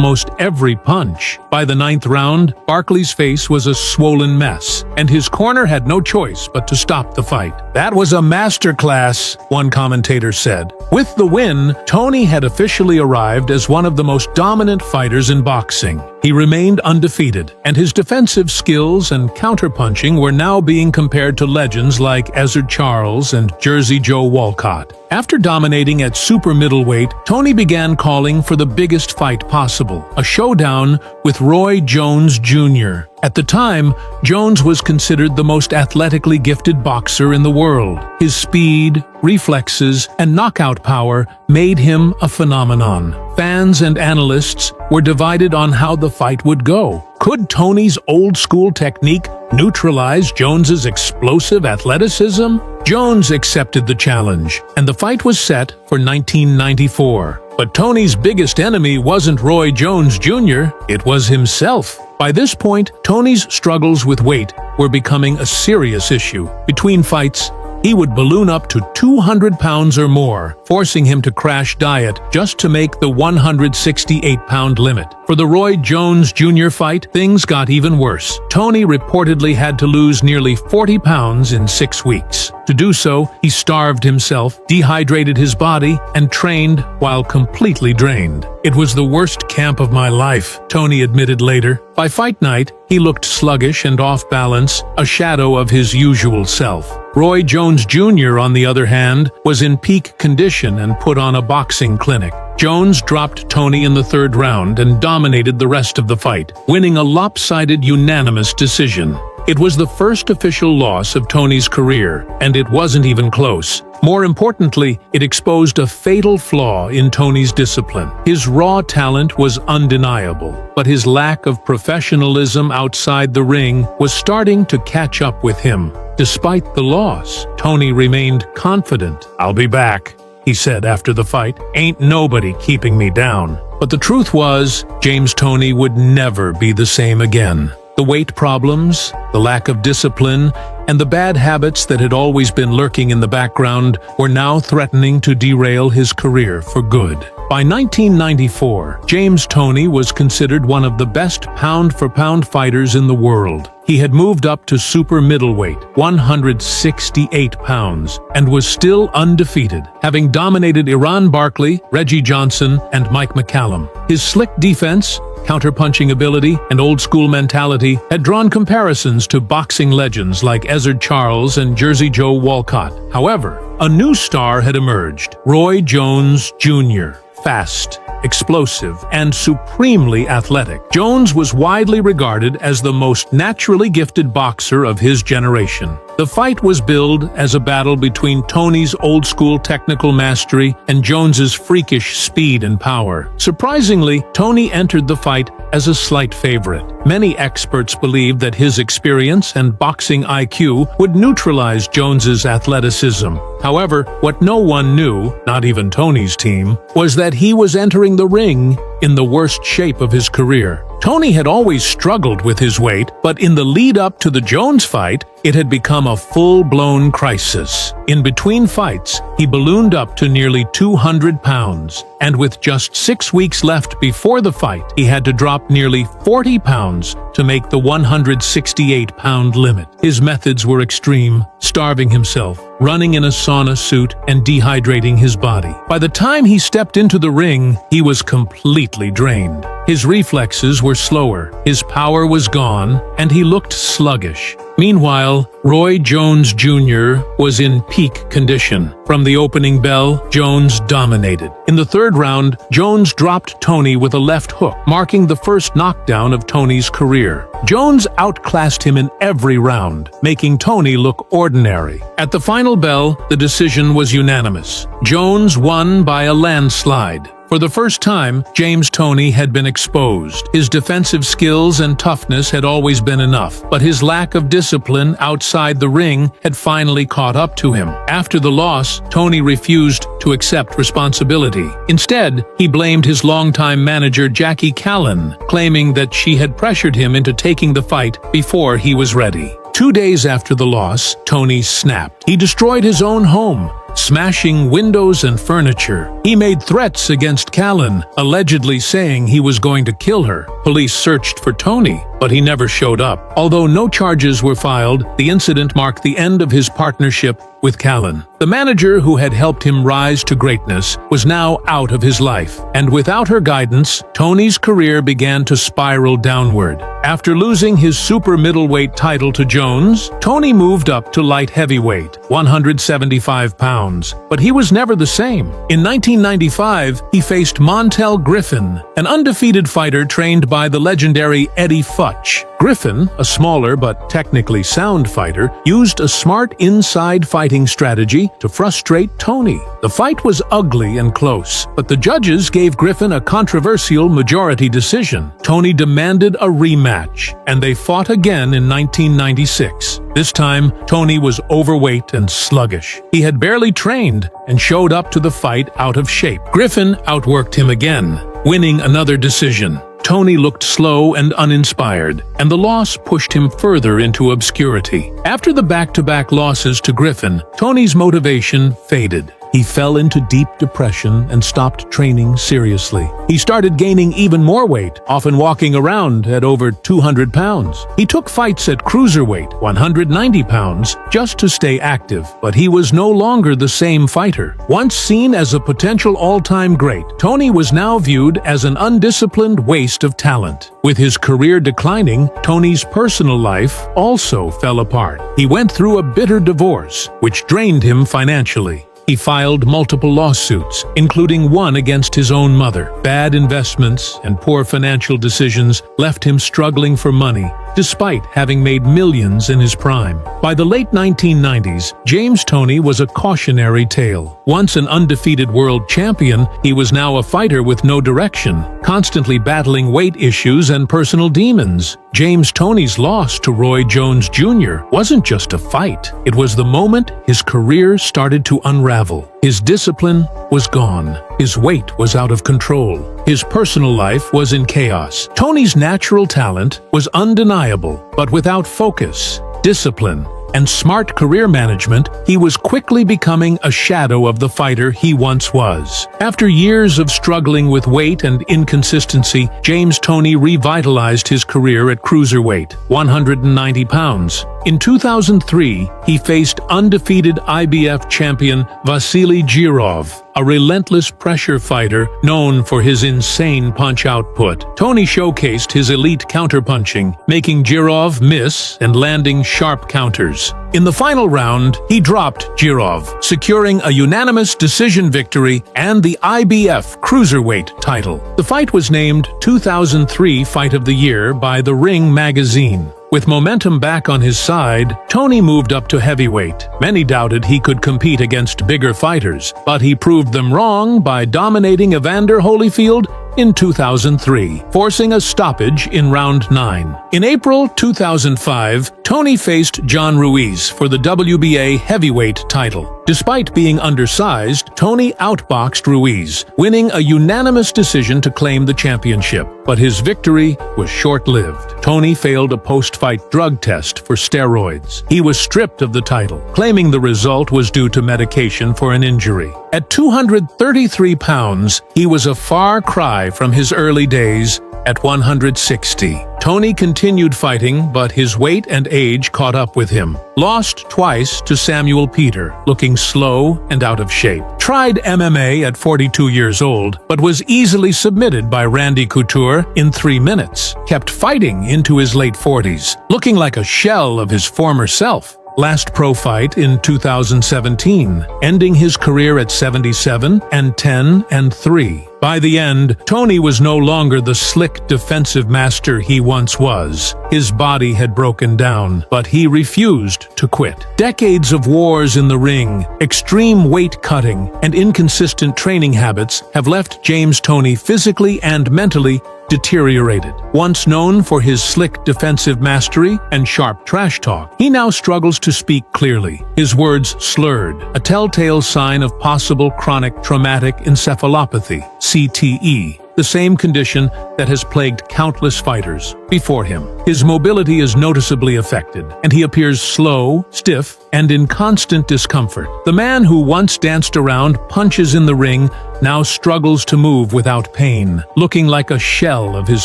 almost every punch. By the 9th round, Barkley's face was a swollen mess, and his corner had no choice but to stop the fight. "That was a masterclass," one commentator said. With the win, Toney had officially arrived as one of the most dominant fighters in boxing. He remained undefeated, and his defensive skills and counterpunching were now being compared to legends like Ezzard Charles and Jersey Joe Walcott. After dominating at super middleweight, Toney began calling for the biggest fight possible, a showdown with Roy Jones Jr. At the time, Jones was considered the most athletically gifted boxer in the world. His speed, reflexes, and knockout power made him a phenomenon. Fans and analysts were divided on how the fight would go. Could Toney's old-school technique neutralize Jones's explosive athleticism? Jones accepted the challenge, and the fight was set for 1994. But Toney's biggest enemy wasn't Roy Jones Jr., it was himself. By this point, Toney's struggles with weight were becoming a serious issue. Between fights, he would balloon up to 200 pounds or more, forcing him to crash diet just to make the 168-pound limit. For the Roy Jones Jr. fight, things got even worse. Toney reportedly had to lose nearly 40 pounds in 6 weeks. To do so, he starved himself, dehydrated his body, and trained while completely drained. "It was the worst camp of my life," Toney admitted later. By fight night, he looked sluggish and off balance, a shadow of his usual self. Roy Jones Jr., on the other hand, was in peak condition and put on a boxing clinic. Jones dropped Toney in the 3rd round and dominated the rest of the fight, winning a lopsided unanimous decision. It was the first official loss of Toney's career, and it wasn't even close. More importantly, it exposed a fatal flaw in Toney's discipline. His raw talent was undeniable, but his lack of professionalism outside the ring was starting to catch up with him. Despite the loss, Toney remained confident. "I'll be back," he said after the fight. "Ain't nobody keeping me down." But the truth was, James Toney would never be the same again. The weight problems, the lack of discipline, and the bad habits that had always been lurking in the background were now threatening to derail his career for good. By 1994, James Toney was considered one of the best pound-for-pound fighters in the world. He had moved up to super middleweight, 168 pounds, and was still undefeated, having dominated Iran Barkley, Reggie Johnson, and Mike McCallum. His slick defense, counterpunching ability, and old-school mentality had drawn comparisons to boxing legends like Ezzard Charles and Jersey Joe Walcott. However, a new star had emerged, Roy Jones Jr. Fast, explosive, and supremely athletic. Jones was widely regarded as the most naturally gifted boxer of his generation. The fight was billed as a battle between Toney's old-school technical mastery and Jones's freakish speed and power. Surprisingly, Toney entered the fight as a slight favorite. Many experts believed that his experience and boxing IQ would neutralize Jones's athleticism. However, what no one knew, not even Toney's team, was that he was entering the ring in the worst shape of his career. Toney had always struggled with his weight, but in the lead-up to the Jones fight, it had become a full-blown crisis. In between fights, he ballooned up to nearly 200 pounds, and with just 6 weeks left before the fight, he had to drop nearly 40 pounds to make the 168-pound limit. His methods were extreme, starving himself, running in a sauna suit, and dehydrating his body. By the time he stepped into the ring, he was completely drained. His reflexes were slower, his power was gone, and he looked sluggish. Meanwhile, Roy Jones Jr. was in peak condition. From the opening bell, Jones dominated. In the 3rd round, Jones dropped Toney with a left hook, marking the first knockdown of Toney's career. Jones outclassed him in every round, making Toney look ordinary. At the final bell, the decision was unanimous. Jones won by a landslide. For the first time, James Toney had been exposed. His defensive skills and toughness had always been enough, but his lack of discipline outside the ring had finally caught up to him. After the loss, Toney refused to accept responsibility. Instead, he blamed his longtime manager Jackie Callan, claiming that she had pressured him into taking the fight before he was ready. 2 days after the loss, Toney snapped. He destroyed his own home, smashing windows and furniture. He made threats against Callan, allegedly saying he was going to kill her. Police searched for Toney, but he never showed up. Although no charges were filed, the incident marked the end of his partnership with Callan. The manager who had helped him rise to greatness was now out of his life, and without her guidance, Toney's career began to spiral downward. After losing his super middleweight title to Jones, Toney moved up to light heavyweight, 175 pounds, but he was never the same. In 1995, he faced Montel Griffin, an undefeated fighter trained by the legendary Eddie Futch. Griffin, a smaller but technically sound fighter, used a smart inside fighting strategy to frustrate Toney. The fight was ugly and close, but the judges gave Griffin a controversial majority decision. Toney demanded a rematch, and they fought again in 1996. This time, Toney was overweight and sluggish. He had barely trained and showed up to the fight out of shape. Griffin outworked him again, winning another decision. Toney looked slow and uninspired, and the loss pushed him further into obscurity. After the back-to-back losses to Griffin, Toney's motivation faded. He fell into deep depression and stopped training seriously. He started gaining even more weight, often walking around at over 200 pounds. He took fights at cruiserweight, 190 pounds, just to stay active, but he was no longer the same fighter. Once seen as a potential all-time great, Toney was now viewed as an undisciplined waste of talent. With his career declining, Toney's personal life also fell apart. He went through a bitter divorce, which drained him financially. He filed multiple lawsuits, including one against his own mother. Bad investments and poor financial decisions left him struggling for money, despite having made millions in his prime. By the late 1990s, James Toney was a cautionary tale. Once an undefeated world champion, he was now a fighter with no direction, constantly battling weight issues and personal demons. James Toney's loss to Roy Jones Jr. wasn't just a fight. It was the moment his career started to unravel. His discipline was gone. His weight was out of control. His personal life was in chaos. Toney's natural talent was undeniable, but without focus, discipline, and smart career management, he was quickly becoming a shadow of the fighter he once was. After years of struggling with weight and inconsistency, James Toney revitalized his career at cruiserweight, 190 pounds. In 2003, he faced undefeated IBF champion Vasily Girov, a relentless pressure fighter known for his insane punch output. Toney showcased his elite counterpunching, making Girov miss and landing sharp counters. In the final round, he dropped Girov, securing a unanimous decision victory and the IBF Cruiserweight title. The fight was named 2003 Fight of the Year by The Ring magazine. With momentum back on his side, Toney moved up to heavyweight. Many doubted he could compete against bigger fighters, but he proved them wrong by dominating Evander Holyfield in 2003, forcing a stoppage in round 9. In April 2005, Toney faced John Ruiz for the WBA heavyweight title. Despite being undersized, Toney outboxed Ruiz, winning a unanimous decision to claim the championship. But his victory was short-lived. Toney failed a post-fight drug test for steroids. He was stripped of the title, claiming the result was due to medication for an injury. At 233 pounds, he was a far cry from his early days at 160. Toney continued fighting, but his weight and age caught up with him. Lost twice to Samuel Peter, looking slow and out of shape. Tried MMA at 42 years old, but was easily submitted by Randy Couture in 3 minutes. Kept fighting into his late 40s, looking like a shell of his former self. Last pro fight in 2017, ending his career at 77 and 10-3. By the end, Toney was no longer the slick defensive master he once was. His body had broken down, but he refused to quit. Decades of wars in the ring, extreme weight cutting, and inconsistent training habits have left James Toney physically and mentally deteriorated. Once known for his slick defensive mastery and sharp trash talk, he now struggles to speak clearly, his words slurred, a telltale sign of possible chronic traumatic encephalopathy, CTE, the same condition that has plagued countless fighters before him. His mobility is noticeably affected, and he appears slow, stiff, and in constant discomfort. The man who once danced around punches in the ring now struggles to move without pain, looking like a shell of his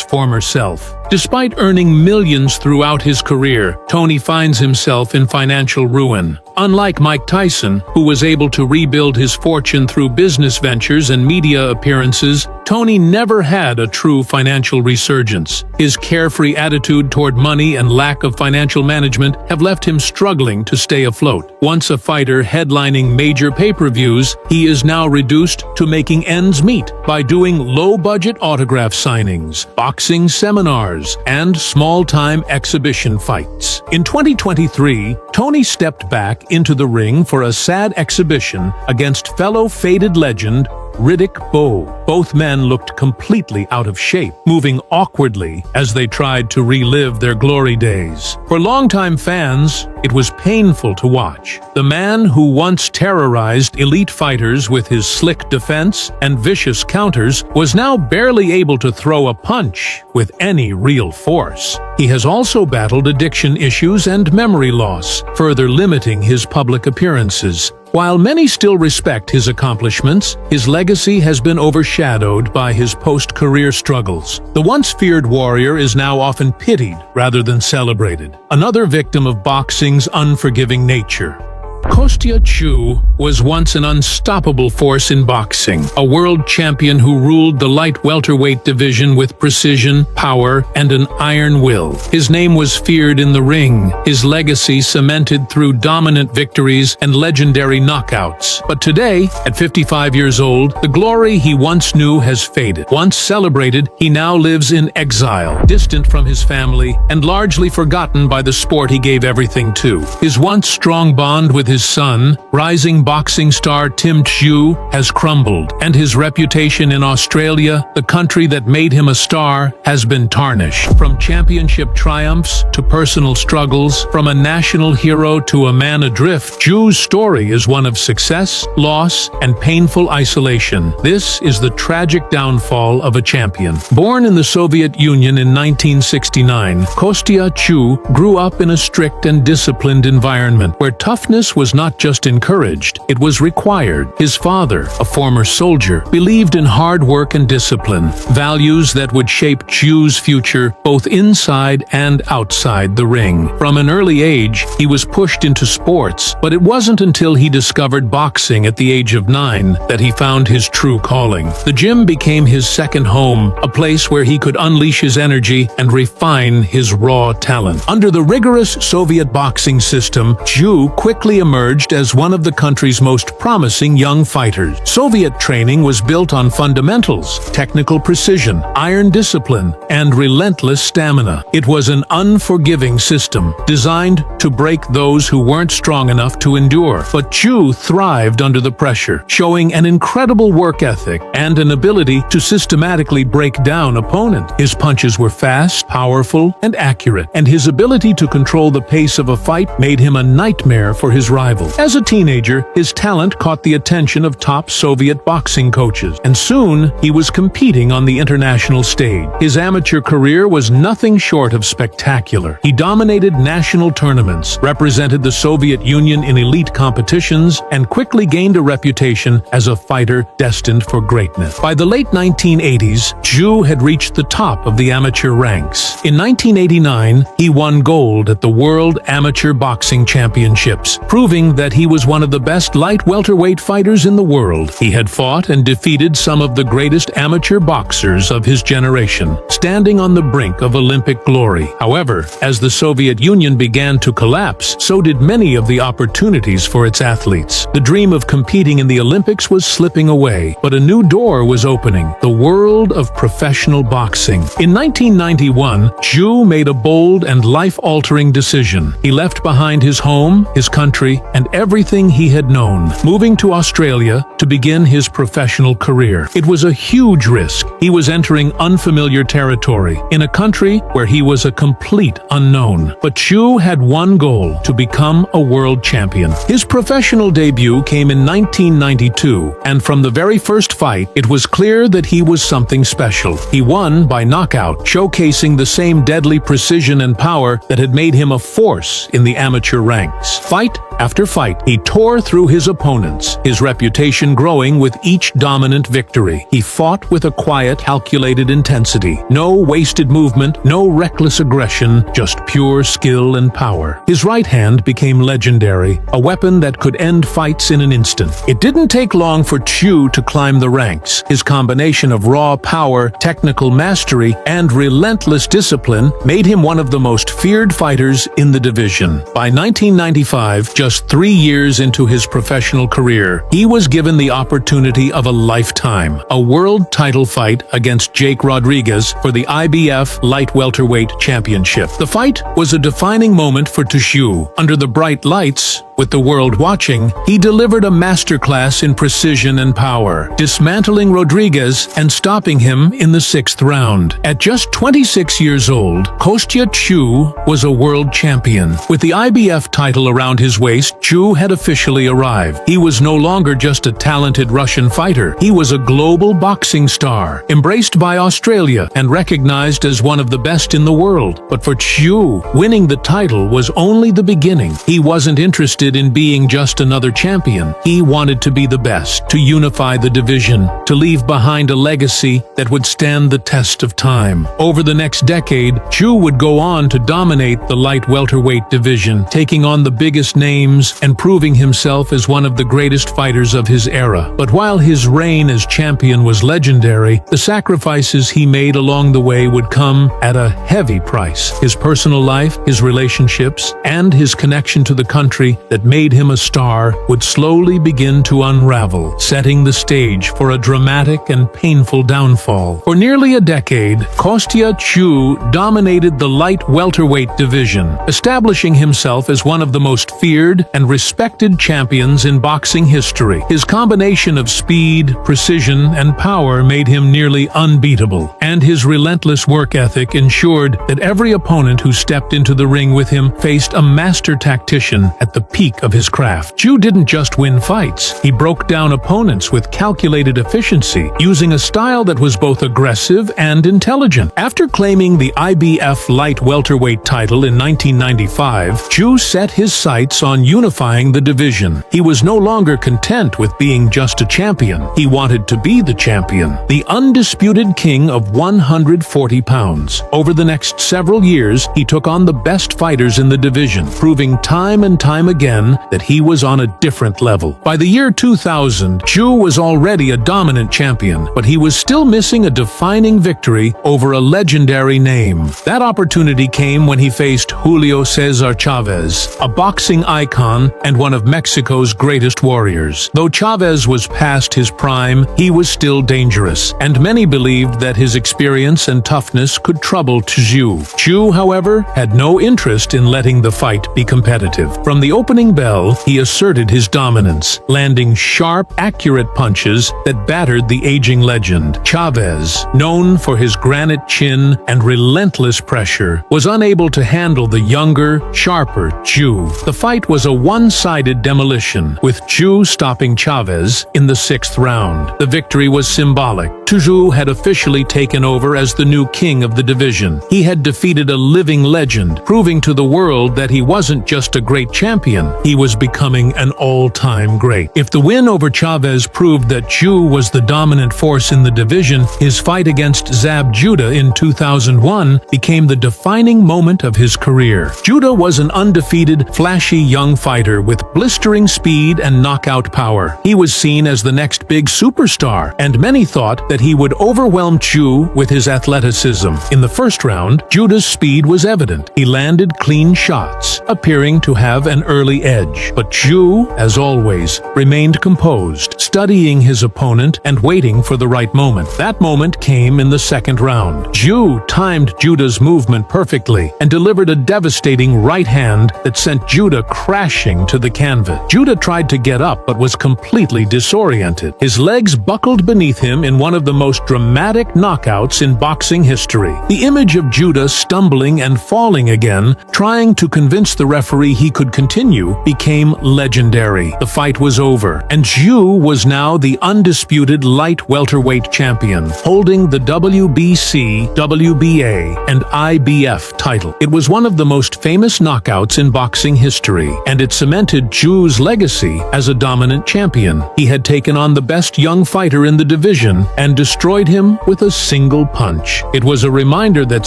former self. Despite earning millions throughout his career, Toney finds himself in financial ruin. Unlike Mike Tyson, who was able to rebuild his fortune through business ventures and media appearances, Toney never had a true financial resurgence. His carefree attitude toward money and lack of financial management have left him struggling to stay afloat. Once a fighter headlining major pay-per-views, he is now reduced to making ends meet by doing low-budget autograph signings, boxing seminars, and small-time exhibition fights. In 2023, Toney stepped back into the ring for a sad exhibition against fellow faded legend Riddick Bowe. Both men looked completely out of shape, moving awkwardly as they tried to relive their glory days. For longtime fans, it was painful to watch. The man who once terrorized elite fighters with his slick defense and vicious counters was now barely able to throw a punch with any real force. He has also battled addiction issues and memory loss, further limiting his public appearances. While many still respect his accomplishments, his legacy has been overshadowed by his post-career struggles. The once feared warrior is now often pitied rather than celebrated, another victim of boxing's unforgiving nature. Kostya Tszyu was once an unstoppable force in boxing, a world champion who ruled the light welterweight division with precision, power, and an iron will. His name was feared in the ring, his legacy cemented through dominant victories and legendary knockouts. But today, at 55 years old, the glory he once knew has faded. Once celebrated, he now lives in exile, distant from his family, and largely forgotten by the sport he gave everything to. His once strong bond with his son, rising boxing star Tim Tszyu, has crumbled, and his reputation in Australia, the country that made him a star, has been tarnished. From championship triumphs to personal struggles, from a national hero to a man adrift, Tszyu's story is one of success, loss, and painful isolation. This is the tragic downfall of a champion. Born in the Soviet Union in 1969, Kostya Tszyu grew up in a strict and disciplined environment where toughness was not just encouraged, it was required. His father, a former soldier, believed in hard work and discipline, values that would shape Tszyu's future both inside and outside the ring. From an early age, he was pushed into sports, but it wasn't until he discovered boxing at the age of 9 that he found his true calling. The gym became his second home, a place where he could unleash his energy and refine his raw talent. Under the rigorous Soviet boxing system, Tszyu quickly emerged as one of the country's most promising young fighters. Soviet training was built on fundamentals, technical precision, iron discipline, and relentless stamina. It was an unforgiving system, designed to break those who weren't strong enough to endure. But Tszyu thrived under the pressure, showing an incredible work ethic and an ability to systematically break down opponents. His punches were fast, powerful, and accurate, and his ability to control the pace of a fight made him a nightmare for his rival. As a teenager, his talent caught the attention of top Soviet boxing coaches, and soon he was competing on the international stage. His amateur career was nothing short of spectacular. He dominated national tournaments, represented the Soviet Union in elite competitions, and quickly gained a reputation as a fighter destined for greatness. By the late 1980s, Tszyu had reached the top of the amateur ranks. In 1989, he won gold at the World Amateur Boxing Championships, proving that he was one of the best light welterweight fighters in the world. He had fought and defeated some of the greatest amateur boxers of his generation, standing on the brink of Olympic glory. However, as the Soviet Union began to collapse, so did many of the opportunities for its athletes. The dream of competing in the Olympics was slipping away, but a new door was opening: the world of professional boxing. In 1991, Tszyu made a bold and life-altering decision. He left behind his home, his country, and everything he had known, moving to Australia to begin his professional career. It was a huge risk. He was entering unfamiliar territory, in a country where he was a complete unknown. But Tszyu had one goal: to become a world champion. His professional debut came in 1992, and from the very first fight, it was clear that he was something special. He won by knockout, showcasing the same deadly precision and power that had made him a force in the amateur ranks. Fight after fight, he tore through his opponents, his reputation growing with each dominant victory. He fought with a quiet, calculated intensity. No wasted movement, no reckless aggression, just pure skill and power. His right hand became legendary, a weapon that could end fights in an instant. It didn't take long for Chu to climb the ranks. His combination of raw power, technical mastery, and relentless discipline made him one of the most feared fighters in the division. By 1995, just 3 years into his professional career, he was given the opportunity of a lifetime, a world title fight against Jake Rodriguez for the IBF Light Welterweight Championship. The fight was a defining moment for Chu. Under the bright lights, with the world watching, he delivered a masterclass in precision and power, dismantling Rodriguez and stopping him in the 6th round. At just 26 years old, Kostya Chu was a world champion. With the IBF title around his waist, Chu had officially arrived. He was no longer just a talented Russian fighter. He was a global boxing star, embraced by Australia and recognized as one of the best in the world. But for Chu, winning the title was only the beginning. He wasn't interested in being just another champion. He wanted to be the best, to unify the division, to leave behind a legacy that would stand the test of time. Over the next decade, Chu would go on to dominate the light welterweight division, taking on the biggest names and proving himself as one of the greatest fighters of his era. But while his reign as champion was legendary, the sacrifices he made along the way would come at a heavy price. His personal life, his relationships, and his connection to the country that made him a star would slowly begin to unravel, setting the stage for a dramatic and painful downfall. For nearly a decade, Kostya Chu dominated the light welterweight division, establishing himself as one of the most feared and respected champions in boxing history. His combination of speed, precision, and power made him nearly unbeatable, and his relentless work ethic ensured that every opponent who stepped into the ring with him faced a master tactician at the peak of his craft. Chu didn't just win fights. He broke down opponents with calculated efficiency, using a style that was both aggressive and intelligent. After claiming the IBF light welterweight title in 1995, Chu set his sights on unifying the division. He was no longer content with being just a champion. He wanted to be the champion, the undisputed king of 140 pounds. Over the next several years, he took on the best fighters in the division, proving time and time again that he was on a different level. By the year 2000, Chu was already a dominant champion, but he was still missing a defining victory over a legendary name. That opportunity came when he faced Julio Cesar Chavez, a boxing icon and one of Mexico's greatest warriors. Though Chavez was past his prime, he was still dangerous, and many believed that his experience and toughness could trouble Chu. Chu, however, had no interest in letting the fight be competitive. From the opening bell, he asserted his dominance, landing sharp, accurate punches that battered the aging legend. Chavez, known for his granite chin and relentless pressure, was unable to handle the younger, sharper Chu. The fight was a one-sided demolition, with Chu stopping Chavez in the 6th round. The victory was symbolic. Chu had officially taken over as the new king of the division. He had defeated a living legend, proving to the world that he wasn't just a great champion, he was becoming an all-time great. If the win over Chavez proved that Chu was the dominant force in the division, his fight against Zab Judah in 2001 became the defining moment of his career. Judah was an undefeated, flashy young fighter with blistering speed and knockout power. He was seen as the next big superstar, and many thought that he would overwhelm Chu with his athleticism. In the first round, Judah's speed was evident. He landed clean shots, appearing to have an early edge. But Chu, as always, remained composed, studying his opponent and waiting for the right moment. That moment came in the 2nd round. Chu timed Judah's movement perfectly and delivered a devastating right hand that sent Judah crashing to the canvas. Judah tried to get up but was completely disoriented. His legs buckled beneath him in one of the most dramatic knockouts in boxing history. The image of Judah stumbling and falling again, trying to convince the referee he could continue, debut became legendary. The fight was over, and Zhu was now the undisputed light welterweight champion, holding the WBC, WBA, and IBF title. It was one of the most famous knockouts in boxing history, and it cemented Zhu's legacy as a dominant champion. He had taken on the best young fighter in the division and destroyed him with a single punch. It was a reminder that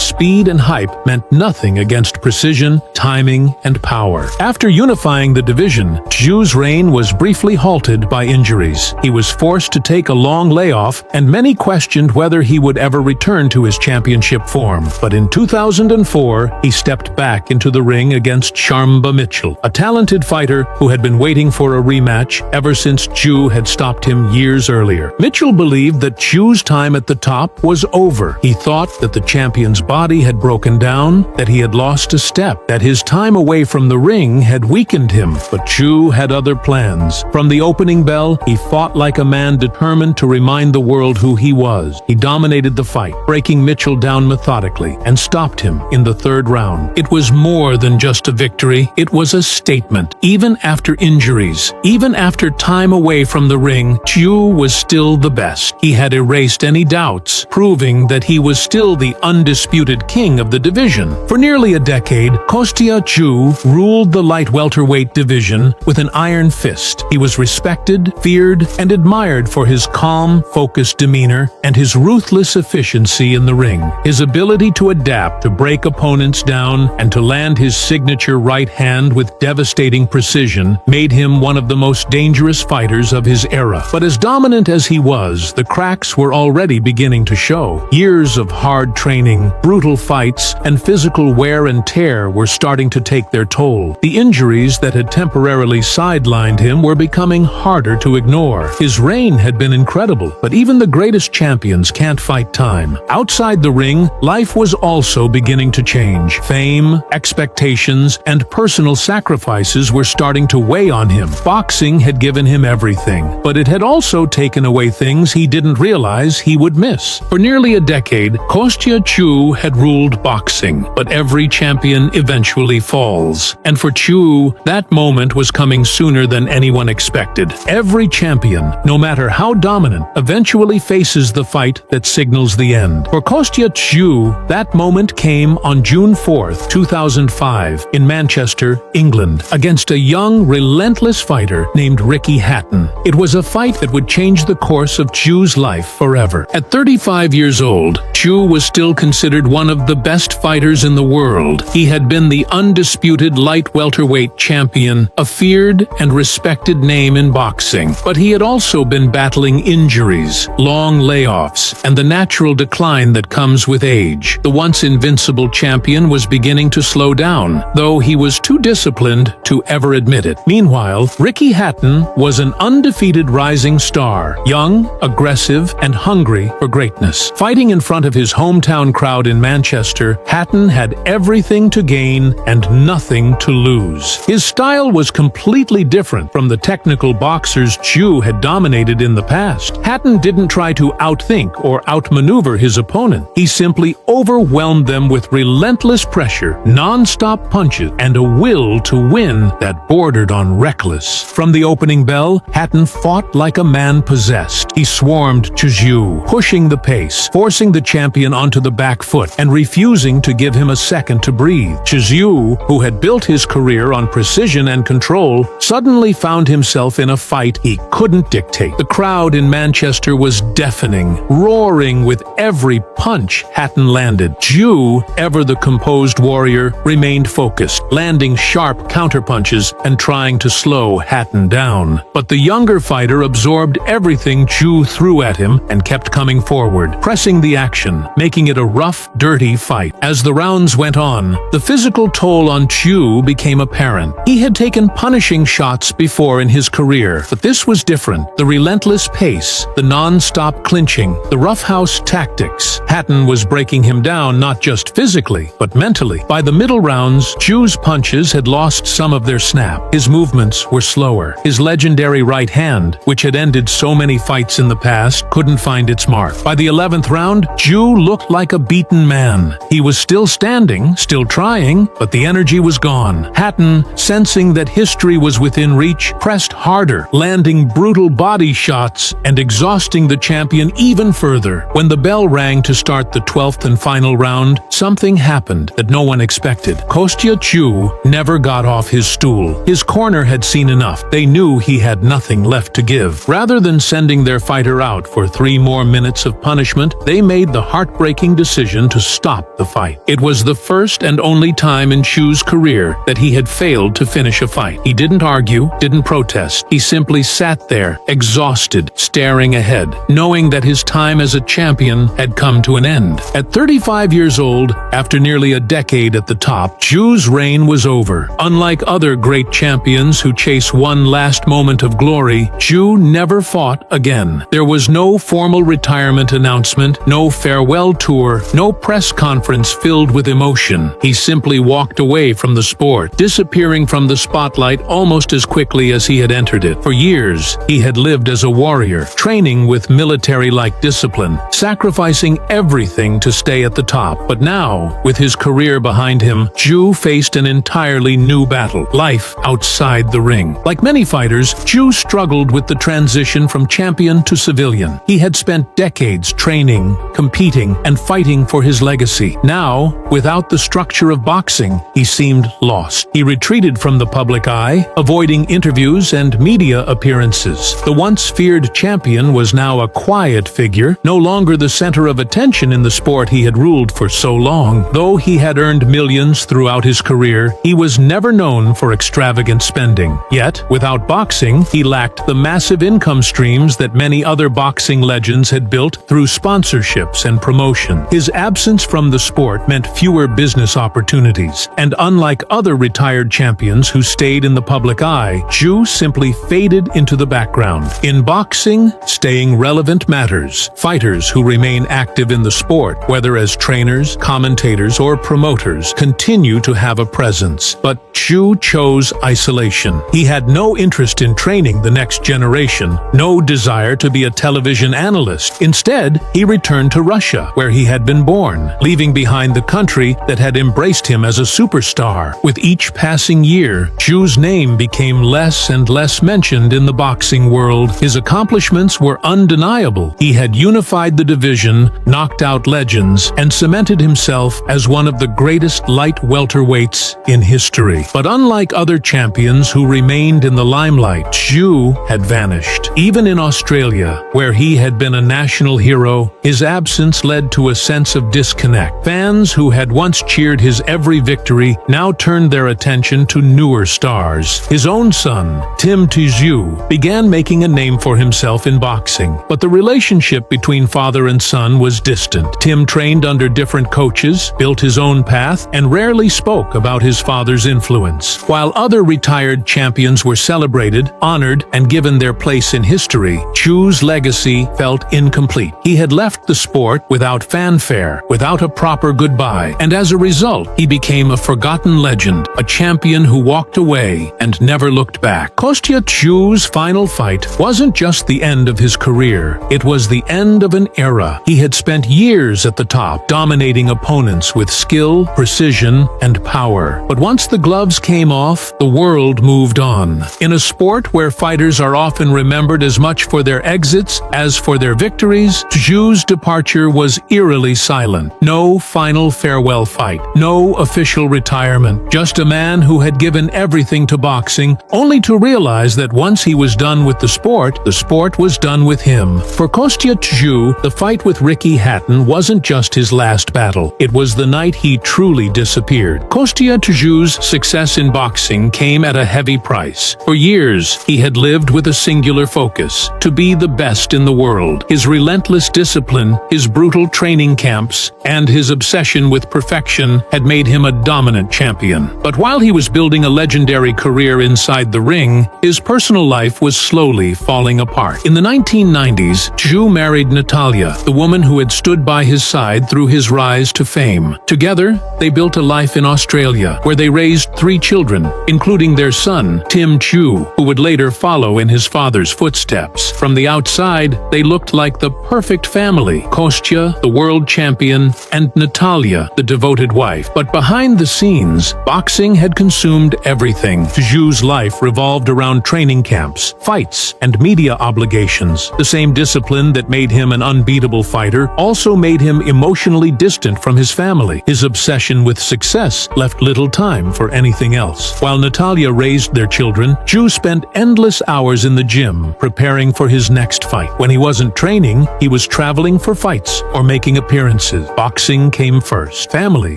speed and hype meant nothing against precision, timing, and power. After unifying the division, Zhu's reign was briefly halted by injuries. He was forced to take a long layoff, and many questioned whether he would ever return to his championship form. But in 2004, he stepped back into the ring against Sharmba Mitchell, a talented fighter who had been waiting for a rematch ever since Zhu had stopped him years earlier. Mitchell believed that Zhu's time at the top was over. He thought that the champion's body had broken down, that he had lost a step, that his time away from the ring had weakened him. But Zhu had other plans. From the opening bell, he fought like a man determined to remind the world who he was. He dominated the fight, breaking Mitchell down methodically, and stopped him in the third round. It was more than just a victory. It was a statement. Even after injuries, even after time away from the ring, Zhu was still the best. He had erased any doubts, proving that he was still the undisputed king of the division. For nearly a decade, Kostya Zhu ruled the light welterweight division with an iron fist. He was respected, feared, and admired for his calm, focused demeanor and his ruthless efficiency in the ring. His ability to adapt, to break opponents down, and to land his signature right hand with devastating precision made him one of the most dangerous fighters of his era. But as dominant as he was, the cracks were already beginning to show. Years of hard training, brutal fights, and physical wear and tear were starting to take their toll. The injuries that had temporarily sidelined him were becoming harder to ignore. His reign had been incredible, but even the greatest champions can't fight time. Outside the ring, life was also beginning to change. Fame, expectations, and personal sacrifices were starting to weigh on him. Boxing had given him everything, but it had also taken away things he didn't realize he would miss. For nearly a decade, Kostya Zhu had ruled boxing, but every champion eventually falls. And for Zhu, that moment was coming sooner than anyone expected. Every champion, no matter how dominant, eventually faces the fight that signals the end. For Kostya Zhu, that moment came on June 4th, 2005, in Manchester, England, against a young, relentless fighter named Ricky Hatton. It was a fight that would change the course of Zhu's life forever. At 35 years old, Zhu was still considered one of the best fighters in the world. He had been the undisputed light welterweight champion, a feared and respected name in boxing. But he had also been battling injuries, long layoffs, and the natural decline that comes with age. The once invincible champion was beginning to slow down, though he was too disciplined to ever admit it. Meanwhile, Ricky Hatton was an undefeated rising star, young, aggressive, and hungry for greatness. Fighting in front of his hometown crowd in Manchester, Hatton had everything to gain and nothing to lose. His style was completely different from the technical boxers Zhu had dominated in the past. Hatton didn't try to outthink or outmaneuver his opponent. He simply overwhelmed them with relentless pressure, non-stop punches, and a will to win that bordered on reckless. From the opening bell, Hatton fought like a man possessed. He swarmed to Zhu, pushing the pace, forcing the champion onto the back foot, and refusing to give him a second to breathe. Zhu, who had built his career on precision and control, suddenly found himself in a fight he couldn't dictate. The crowd in Manchester was deafening, roaring with every punch Hatton landed. Zhu, ever the composed warrior, remained focused, landing sharp counterpunches and trying to slow Hatton down. But the younger fighter absorbed everything Zhu threw at him and kept coming forward, pressing the action, making it a rough, dirty fight. As the rounds went on, the physical toll on Zhu became apparent. He had taken punishing shots before in his career, but this was different. The relentless pace, the non-stop clinching, the roughhouse tactics. Hatton was breaking him down not just physically, but mentally. By the middle rounds, Zhu's punches had lost some of their snap. His movements were slower. His legendary right hand, which had ended so many fights in the past, couldn't find its mark. By the 11th round, Ju looked like a beaten man. He was still standing, still trying, but the energy was gone. Hatton, sensing that history was within reach, pressed harder, landing brutal body shots and exhausting the champion even further. When the bell rang to start the 12th and final round, something happened that no one expected. Kostya Tszyu never got off his stool. His corner had seen enough. They knew he had nothing left to give. Rather than sending their fighter out for 3 more minutes of punishment, they made the heartbreaking decision to stop the fight. It was the first and only time in Tszyu's career that he had failed to finish a fight. He didn't argue, didn't protest. He simply sat there, exhausted, staring ahead, knowing that his time as a champion had come to an end. At 35 years old, after nearly a decade at the top, Tszyu's reign was over. Unlike other great champions who chase one last moment of glory, Tszyu never fought again. There was no formal retirement announcement, no farewell tour, no press conference filled with emotion. He simply walked away from the sport, disappearing from the spotlight almost as quickly as he had entered it. For years, he had lived as a warrior, training with military-like discipline, sacrificing everything to stay at the top. But now, with his career behind him, Tszyu faced an entirely new battle: life outside the ring. Like many fighters, Tszyu struggled with the transition from champion to civilian. He had spent decades training, competing, and fighting for his legacy. Now, without the structure of boxing, he seemed lost. He retreated from the public eye, avoiding interviews and media appearances. The once feared champion was now a quiet figure, no longer the center of attention in the sport he had ruled for so long. Though he had earned millions throughout his career, he was never known for extravagant spending. Yet, without boxing, he lacked the massive income streams that many other boxing legends had built through sponsorships and promotion. His absence from the sport meant fewer business opportunities, and unlike other retired champions who stayed in the public eye, Tszyu simply faded into the background. In boxing, staying relevant matters. Fighters who remain active in the sport, whether as trainers, commentators, or promoters, continue to have a presence. But Tszyu chose isolation. He had no interest in training the next generation, no desire to be a television analyst. Instead, he returned to Russia, where he had been born, leaving behind the country that had embraced him as a superstar. With each passing year, Tszyu's name became less and less mentioned in the boxing world. His accomplishments were undeniable. He had unified the division, knocked out legends, and cemented himself as one of the greatest light welterweights in history. But unlike other champions who remained in the limelight, Tszyu had vanished. Even in Australia, where he had been a national hero, his absence led to a sense of disconnect. Fans who had once cheered his every victory now turned their attention to newer stars. His own son, Tim Tszyu, began making a name for himself in boxing. But the relationship between father and son was distant. Tim trained under different coaches, built his own path, and rarely spoke about his father's influence. While other retired champions were celebrated, honored, and given their place in history, Tszyu's legacy felt incomplete. He had left the sport without fanfare, without a proper goodbye, and as a result, he became a forgotten legend, a champion who walked away and never looked back. Kostya Tszyu's final fight wasn't just the end of his career, it was the end of an era. He had spent years at the top, dominating opponents with skill, precision, and power. But once the gloves came off, the world moved on. In a sport where fighters are often remembered as much for their exits as for their victories, Tszyu's departure was eerily silent. No final farewell fight, no official retirement, just a man who had given everything to boxing, only to realize that once he was done with the sport was done with him. For Kostya Tszyu, the fight with Ricky Hatton wasn't just his last battle. It was the night he truly disappeared. Kostya Tszyu's success in boxing came at a heavy price. For years, he had lived with a singular focus: to be the best in the world. His relentless discipline, his brutal training camps, and his obsession with perfection had made him a dominant champion. But while he was building a legendary career inside the ring, his personal life was slowly falling apart. In the 1990s, Tszyu married Natalia, the woman who had stood by his side through his rise to fame. Together, they built a life in Australia, Australia, where they raised 3 children, including their son, Tim Chu, who would later follow in his father's footsteps. From the outside, they looked like the perfect family: Kostya, the world champion, and Natalia, the devoted wife. But behind the scenes, boxing had consumed everything. Chu's life revolved around training camps, fights, and media obligations. The same discipline that made him an unbeatable fighter also made him emotionally distant from his family. His obsession with success left little time for anything else. While Natalia raised their children, Chu spent endless hours in the gym preparing for his next fight. When he wasn't training, he was traveling for fights or making appearances. Boxing came first. Family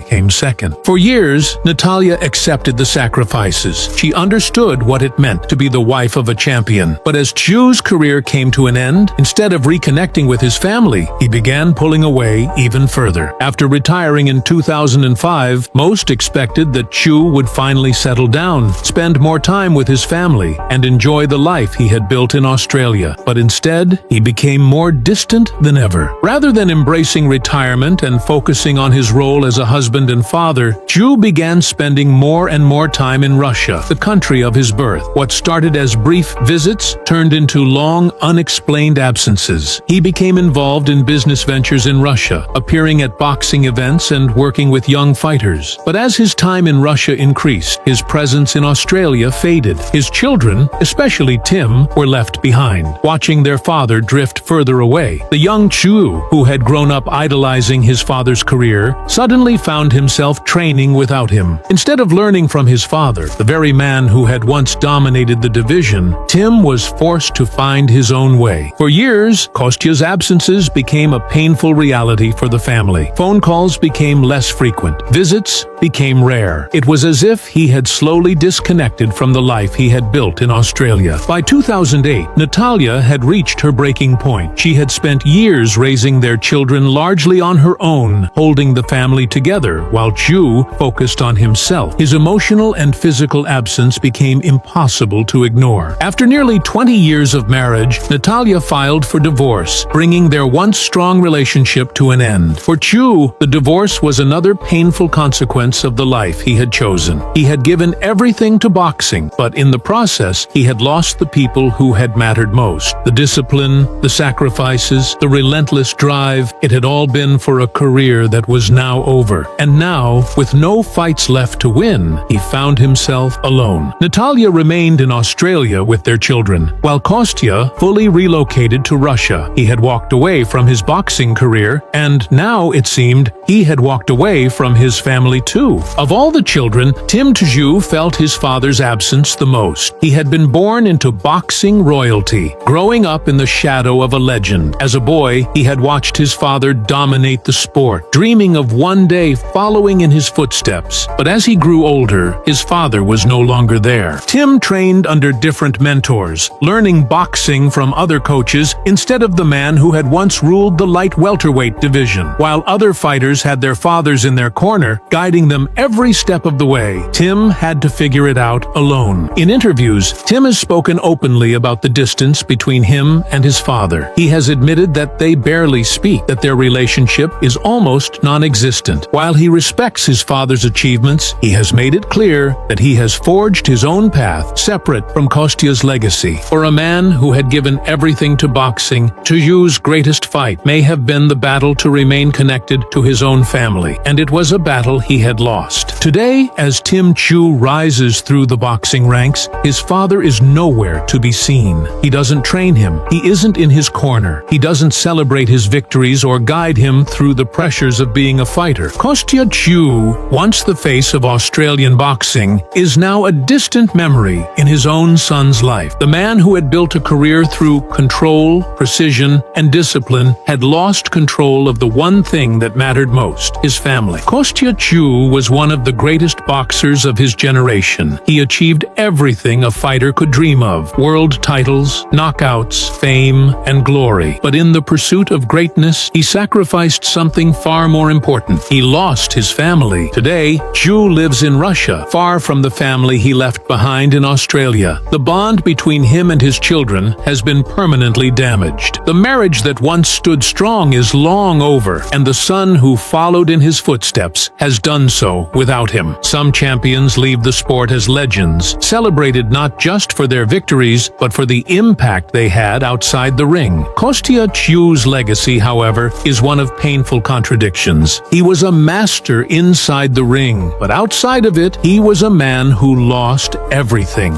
came second. For years, Natalia accepted the sacrifices. She understood what it meant to be the wife of a champion. But as Chu's career came to an end, instead of reconnecting with his family, he began pulling away even further. After retiring in 2005, most expected that Chu would finally settle down, spend more time with his family, and enjoy the life he had built in Australia. But instead, he became more distant than ever. Rather than embracing retirement and focusing on his role as a husband and father, Chu began spending more and more time in Russia, the country of his birth. What started as brief visits turned into long, unexplained absences. He became involved in business ventures in Russia, appearing at boxing events and working with young fighters. But as his time in Russia increased, his presence in Australia faded. His children, especially Tim, were left behind, watching their father drift further away. The young Chu, who had grown up idolizing his father's career, suddenly found himself training without him. Instead of learning from his father, the very man who had once dominated the division, Tim was forced to find his own way. For years, Kostya's absences became a painful reality for the family. Phone calls became less frequent. Visits became rare. It was as if he had slowly disconnected from the life he had built in Australia. By 2008, Natalia had reached her breaking point. She had spent years raising their children largely on her own, holding the family together, while Chu focused on himself. His emotional and physical absence became impossible to ignore. After nearly 20 years of marriage, Natalia filed for divorce, bringing their once strong relationship to an end. For Chu, the divorce was another painful consequence of the life he had chosen. He had given everything to boxing, but in the process, he had lost the people who had mattered most. The discipline, the sacrifices, the relentless drive, it had all been for a career that was now over. And now, with no fights left to win, he found himself alone. Natalia remained in Australia with their children, while Kostya fully relocated to Russia. He had walked away from his boxing career, and now, it seemed, he had walked away from his family too. Of all the children, Tim Chu felt his father's absence the most. He had been born into boxing royalty, growing up in the shadow of a legend. As a boy, he had watched his father dominate the sport, dreaming of one day following in his footsteps. But as he grew older, his father was no longer there. Tim trained under different mentors, learning boxing from other coaches instead of the man who had once ruled the light welterweight division. While other fighters had their fathers in their corner, guiding them every step of the way, Tim had to figure it out alone. In interviews, Tim has spoken openly about the distance between him and his father. He has admitted that they barely speak, that their relationship is almost non-existent. While he respects his father's achievements, he has made it clear that he has forged his own path, separate from Kostya's legacy. For a man who had given everything to boxing, Chu's greatest fight may have been the battle to remain connected to his own family, and it was a battle he had lost. Today, as Tim Chu rises through the boxing ranks, his father is nowhere to be seen. He doesn't train him. He isn't in his corner. He doesn't celebrate his victories or guide him through the pressures of being a fighter. Kostya Chu, once the face of Australian boxing, is now a distant memory in his own son's life. The man who had built a career through control, precision, and discipline had lost control of the one thing that mattered most: his family. Kostya Chu was one of the greatest boxers of his generation. He achieved everything a fighter could dream of: world titles, knockouts, fame, and glory. But in the pursuit of greatness, he sacrificed something far more important. He lost his family. Today, Chu lives in Russia, far from the family he left behind in Australia. The bond between him and his children has been permanently damaged. The marriage that once stood strong is long over, and the son who followed in his footsteps has done so without him. Some champions leave the sport as legends, celebrated not just for their victories, but for the impact they had outside the ring. Kostya Tszew's legacy, however, is one of painful contradictions. He was a master inside the ring, but outside of it, he was a man who lost everything.